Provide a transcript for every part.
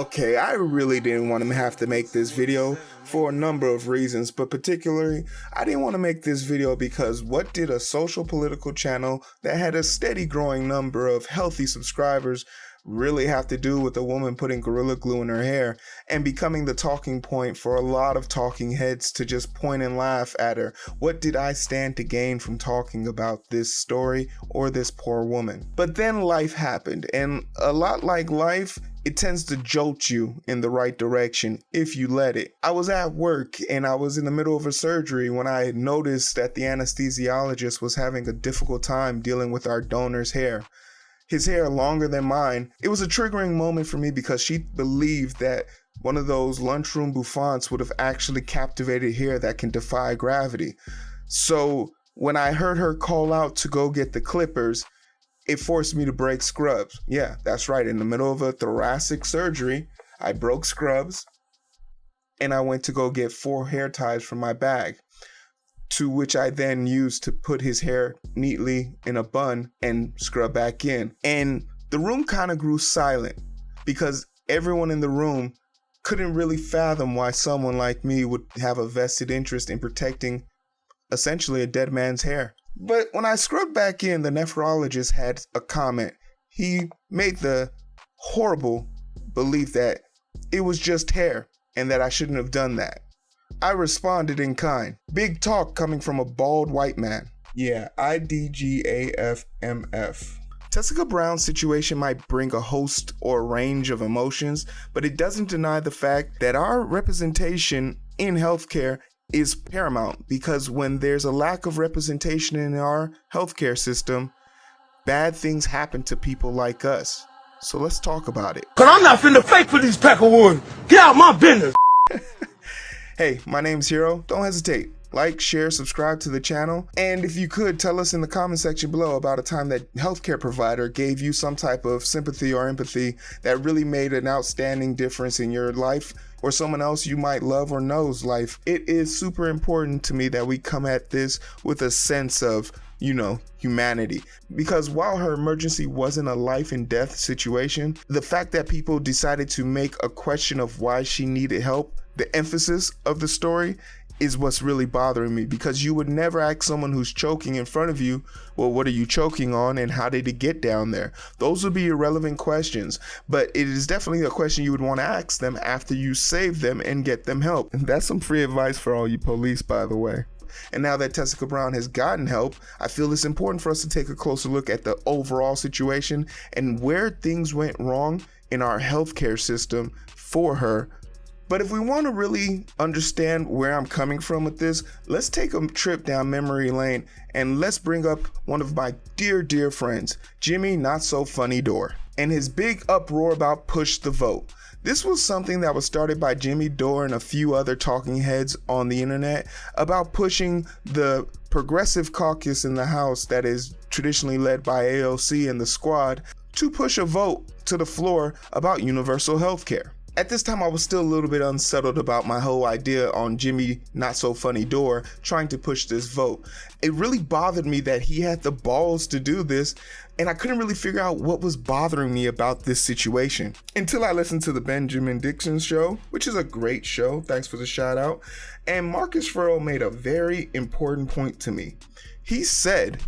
Okay, I really didn't want to have to make this video for a number of reasons, but particularly, I didn't want to make this video because what did a social political channel that had a steady growing number of healthy subscribers really have to do with a woman putting Gorilla Glue in her hair and becoming the talking point for a lot of talking heads to just point and laugh at her? What did I stand to gain from talking about this story or this poor woman? But then life happened, and a lot like life, it tends to jolt you in the right direction if you let it. I was at work and I was in the middle of a surgery when I noticed that the anesthesiologist was having a difficult time dealing with our donor's hair. His hair longer than mine. It was a triggering moment for me because she believed that one of those lunchroom bouffants would have actually captivated hair that can defy gravity. So when I heard her call out to go get the clippers, it forced me to break scrubs. Yeah, that's right. In the middle of a thoracic surgery, I broke scrubs and I went to go get 4 hair ties from my bag, to which I then used to put his hair neatly in a bun and scrub back in. And the room kind of grew silent because everyone in the room couldn't really fathom why someone like me would have a vested interest in protecting essentially a dead man's hair. But when I scrubbed back in, the nephrologist had a comment. He made the horrible belief that it was just hair and that I shouldn't have done that. I responded in kind. Big talk coming from a bald white man. Yeah, IDGAFMF. Tessica Brown's situation might bring a host or range of emotions, but it doesn't deny the fact that our representation in healthcare is paramount, because when there's a lack of representation in our healthcare system, bad things happen to people like us. So let's talk about it. Cause I'm not finna fake for these peckerwoods. Get out my business. Hey, my name's Heero. Don't hesitate. Like, share, subscribe to the channel. And if you could, tell us in the comment section below about a time that healthcare provider gave you some type of sympathy or empathy that really made an outstanding difference in your life or someone else you might love or know's life. It is super important to me that we come at this with a sense of, humanity. Because while her emergency wasn't a life and death situation, the fact that people decided to make a question of why she needed help the emphasis of the story is what's really bothering me, because you would never ask someone who's choking in front of you, well, what are you choking on and how did it get down there? Those would be irrelevant questions, but it is definitely a question you would want to ask them after you save them and get them help. And that's some free advice for all you police, by the way. And now that Tessica Brown has gotten help, I feel it's important for us to take a closer look at the overall situation and where things went wrong in our healthcare system for her. But if we want to really understand where I'm coming from with this, let's take a trip down memory lane and let's bring up one of my dear friends, Jimmy Not So Funny Dore, and his big uproar about Push the Vote. This was something that was started by Jimmy Dore and a few other talking heads on the internet about pushing the progressive caucus in the House that is traditionally led by AOC and the squad to push a vote to the floor about universal health care. At this time, I was still a little bit unsettled about my whole idea on Jimmy Not So Funny Dore trying to push this vote. It really bothered me that he had the balls to do this, and I couldn't really figure out what was bothering me about this situation until I listened to the Benjamin Dixon show, which is a great show. Thanks for the shout out. And Marcus Furrow made a very important point to me. He said,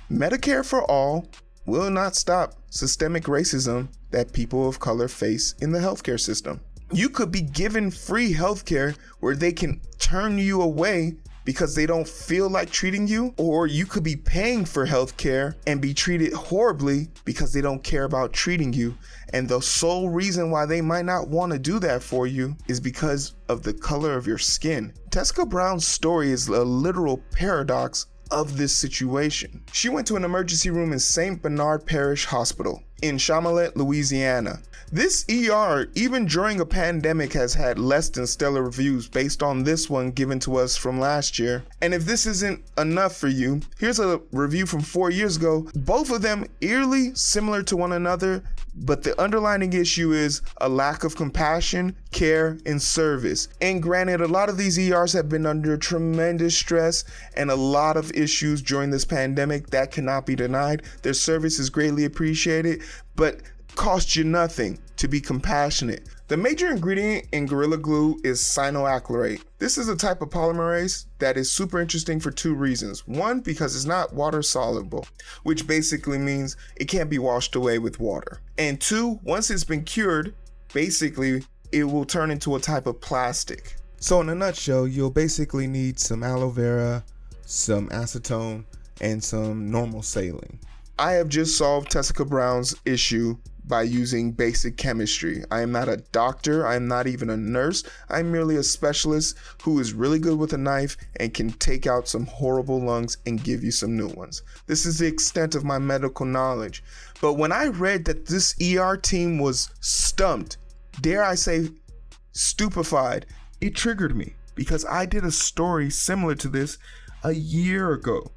Medicare for all will not stop systemic racism that people of color face in the healthcare system. You could be given free healthcare where they can turn you away because they don't feel like treating you, or you could be paying for healthcare and be treated horribly because they don't care about treating you. And the sole reason why they might not want to do that for you is because of the color of your skin. Tessica Brown's story is a literal paradox of this situation. She went to an emergency room in St. Bernard Parish Hospital in Chamonix, Louisiana. This ER, even during a pandemic, has had less than stellar reviews based on this one given to us from last year. And if this isn't enough for you, here's a review from 4 years ago. Both of them eerily similar to one another, but the underlying issue is a lack of compassion, care, and service. And granted, a lot of these ERs have been under tremendous stress and a lot of issues during this pandemic that cannot be denied. Their service is greatly appreciated, but cost you nothing to be compassionate. The major ingredient in Gorilla Glue is cyanoacrylate. This is a type of polymerase that is super interesting for two reasons. One, because it's not water soluble, which basically means it can't be washed away with water. And two, once it's been cured, basically it will turn into a type of plastic. So in a nutshell, you'll basically need some aloe vera, some acetone, and some normal saline. I have just solved Tessica Brown's issue by using basic chemistry. I am not a doctor, I am not even a nurse, I'm merely a specialist who is really good with a knife and can take out some horrible lungs and give you some new ones. This is the extent of my medical knowledge. But when I read that this ER team was stumped, dare I say stupefied, it triggered me because I did a story similar to this a year ago,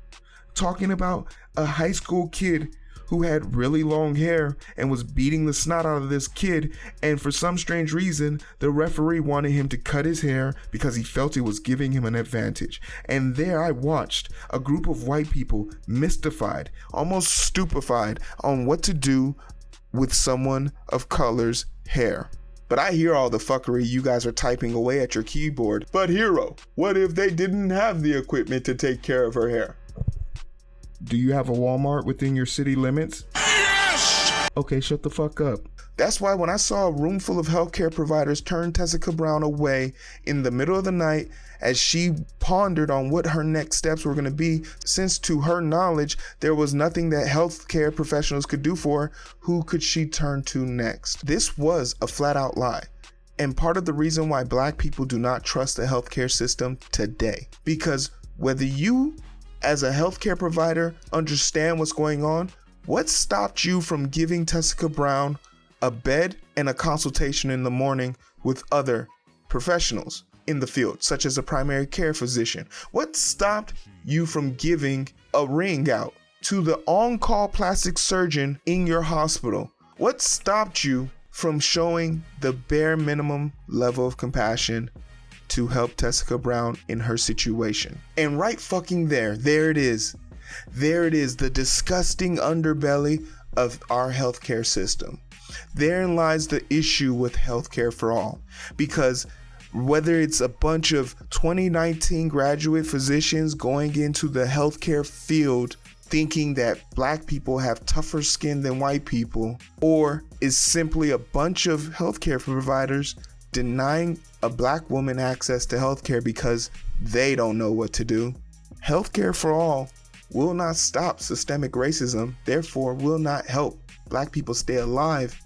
talking about a high school kid who had really long hair and was beating the snot out of this kid, and for some strange reason the referee wanted him to cut his hair because he felt it was giving him an advantage. And there I watched a group of white people mystified, almost stupefied on what to do with someone of color's hair. But I hear all the fuckery you guys are typing away at your keyboard. But Heero, what if they didn't have the equipment to take care of her hair? Do you have a Walmart within your city limits? Yes! Okay, shut the fuck up. That's why when I saw a room full of healthcare providers turn Tessica Brown away in the middle of the night as she pondered on what her next steps were going to be, since to her knowledge there was nothing that healthcare professionals could do for her, who could she turn to next? This was a flat out lie. And part of the reason why black people do not trust the healthcare system today. Because whether you as a healthcare provider understand what's going on, what stopped you from giving Tessica Brown a bed and a consultation in the morning with other professionals in the field, such as a primary care physician? What stopped you from giving a ring out to the on-call plastic surgeon in your hospital? What stopped you from showing the bare minimum level of compassion to help Tessica Brown in her situation? And right fucking there it is. There it is, the disgusting underbelly of our healthcare system. Therein lies the issue with healthcare for all. Because whether it's a bunch of 2019 graduate physicians going into the healthcare field thinking that black people have tougher skin than white people, or is simply a bunch of healthcare providers denying a black woman access to healthcare because they don't know what to do. Healthcare for all will not stop systemic racism, therefore will not help black people stay alive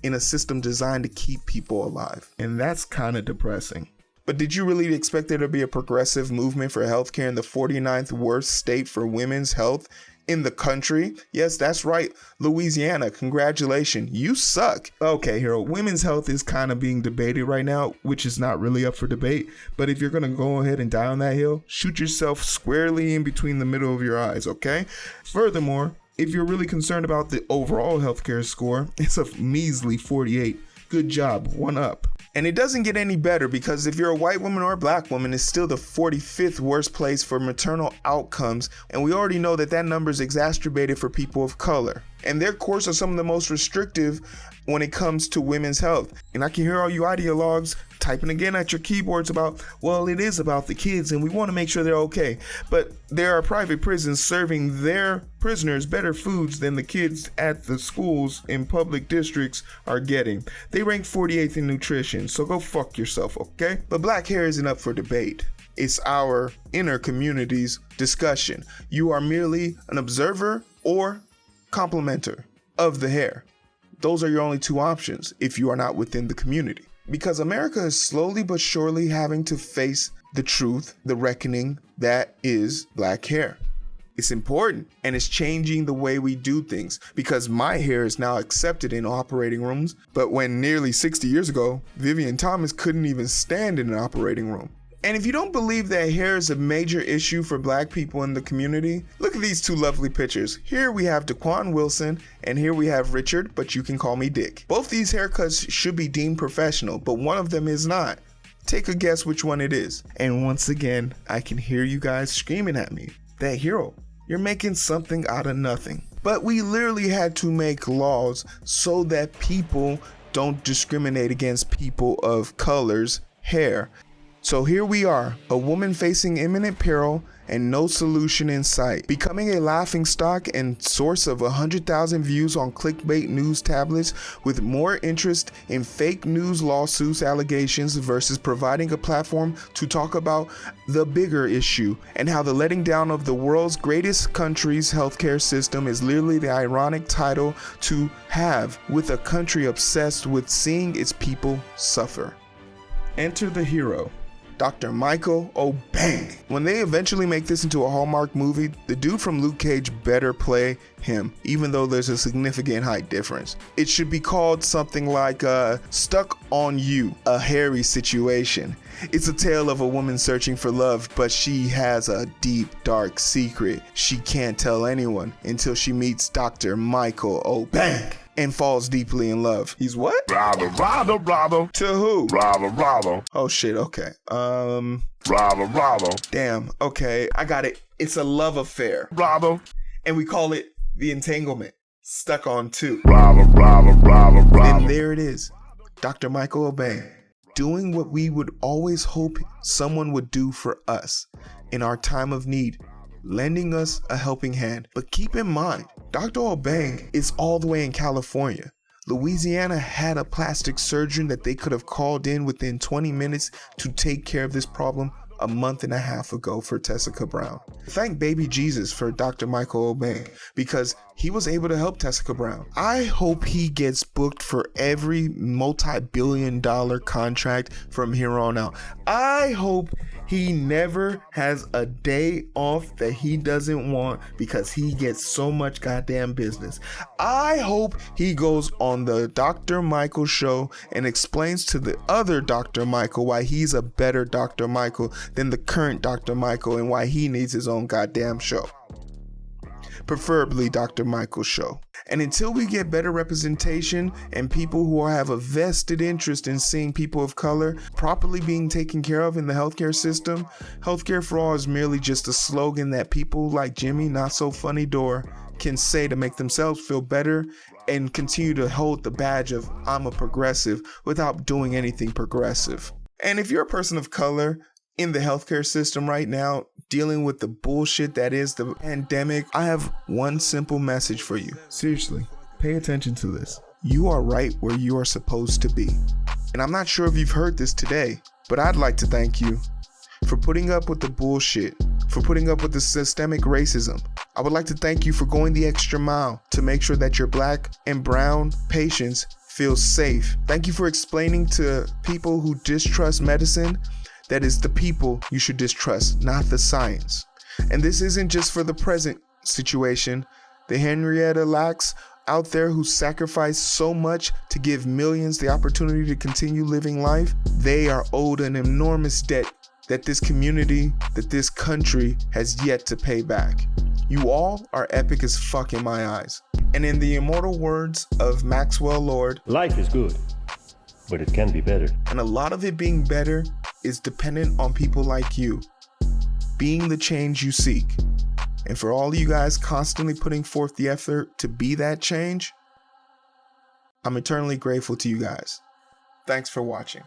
in a system designed to keep people alive. And that's kind of depressing. But did you really expect there to be a progressive movement for healthcare in the 49th worst state for women's health in the country? Yes, that's right, Louisiana. Congratulations, you suck. Okay, Heero, women's health is kind of being debated right now, which is not really up for debate. But if you're gonna go ahead and die on that hill, shoot yourself squarely in between the middle of your eyes, okay? Furthermore, if you're really concerned about the overall healthcare score, it's a measly 48. Good job, one up. And it doesn't get any better, because if you're a white woman or a black woman, it's still the 45th worst place for maternal outcomes. And we already know that that number is exacerbated for people of color. And their courts are some of the most restrictive when it comes to women's health. And I can hear all you ideologues typing again at your keyboards about, well, it is about the kids and we want to make sure they're okay. But there are private prisons serving their prisoners better foods than the kids at the schools in public districts are getting. They rank 48th in nutrition, so go fuck yourself, okay? But black hair isn't up for debate. It's our inner community's discussion. You are merely an observer or complimenter of the hair. Those are your only two options if you are not within the community. Because America is slowly but surely having to face the truth, the reckoning that is black hair. It's important, and it's changing the way we do things, because my hair is now accepted in operating rooms, but when nearly 60 years ago, Vivian Thomas couldn't even stand in an operating room. And if you don't believe that hair is a major issue for black people in the community, look at these two lovely pictures. Here we have Daquan Wilson, and here we have Richard, but you can call me Dick. Both these haircuts should be deemed professional, but one of them is not. Take a guess which one it is. And once again, I can hear you guys screaming at me that, Heero, you're making something out of nothing. But we literally had to make laws so that people don't discriminate against people of color's hair. So here we are, a woman facing imminent peril and no solution in sight, becoming a laughingstock and source of 100,000 views on clickbait news tablets, with more interest in fake news lawsuits allegations versus providing a platform to talk about the bigger issue, and how the letting down of the world's greatest country's healthcare system is literally the ironic title to have, with a country obsessed with seeing its people suffer. Enter the hero, Dr. Michael Obeng. When they eventually make this into a Hallmark movie, the dude from Luke Cage better play him, even though there's a significant height difference. It should be called something like Stuck on You, a hairy situation. It's a tale of a woman searching for love, but she has a deep, dark secret she can't tell anyone until she meets Dr. Michael Obeng and falls deeply in love. He's what? Bravo. To who? Bravo. Oh shit, okay. Bravo. Damn, okay, I got it. It's a love affair. Bravo. And we call it the entanglement. Stuck on two. Bravo. And there it is. Dr. Michael Obeng, doing what we would always hope someone would do for us in our time of need, lending us a helping hand. But keep in mind, Dr. Obeng is all the way in California. Louisiana had a plastic surgeon that they could have called in within 20 minutes to take care of this problem a month and a half ago for Tessica Brown. Thank baby Jesus for Dr. Michael Obeng, because he was able to help Tessica Brown. I hope he gets booked for every multi-billion-dollar contract from here on out. I hope he never has a day off that he doesn't want, because he gets so much goddamn business. I hope he goes on the Dr. Michael show and explains to the other Dr. Michael why he's a better Dr. Michael than the current Dr. Michael, and why he needs his own goddamn show. Preferably Dr. Michael's show. And until we get better representation and people who have a vested interest in seeing people of color properly being taken care of in the healthcare system, healthcare for all is merely just a slogan that people like Jimmy Not So Funny Door can say to make themselves feel better and continue to hold the badge of I'm a progressive without doing anything progressive. And if you're a person of color in the healthcare system right now, dealing with the bullshit that is the pandemic, I have one simple message for you. Seriously, pay attention to this. You are right where you are supposed to be. And I'm not sure if you've heard this today, but I'd like to thank you for putting up with the bullshit, for putting up with the systemic racism. I would like to thank you for going the extra mile to make sure that your black and brown patients feel safe. Thank you for explaining to people who distrust medicine that is the people you should distrust, not the science. And this isn't just for the present situation. The Henrietta Lacks out there who sacrifice so much to give millions the opportunity to continue living life, they are owed an enormous debt that this community, that this country has yet to pay back. You all are epic as fuck in my eyes. And in the immortal words of Maxwell Lord, life is good, but it can be better. And a lot of it being better is dependent on people like you being the change you seek. And for all of you guys constantly putting forth the effort to be that change, I'm eternally grateful to you guys. Thanks for watching.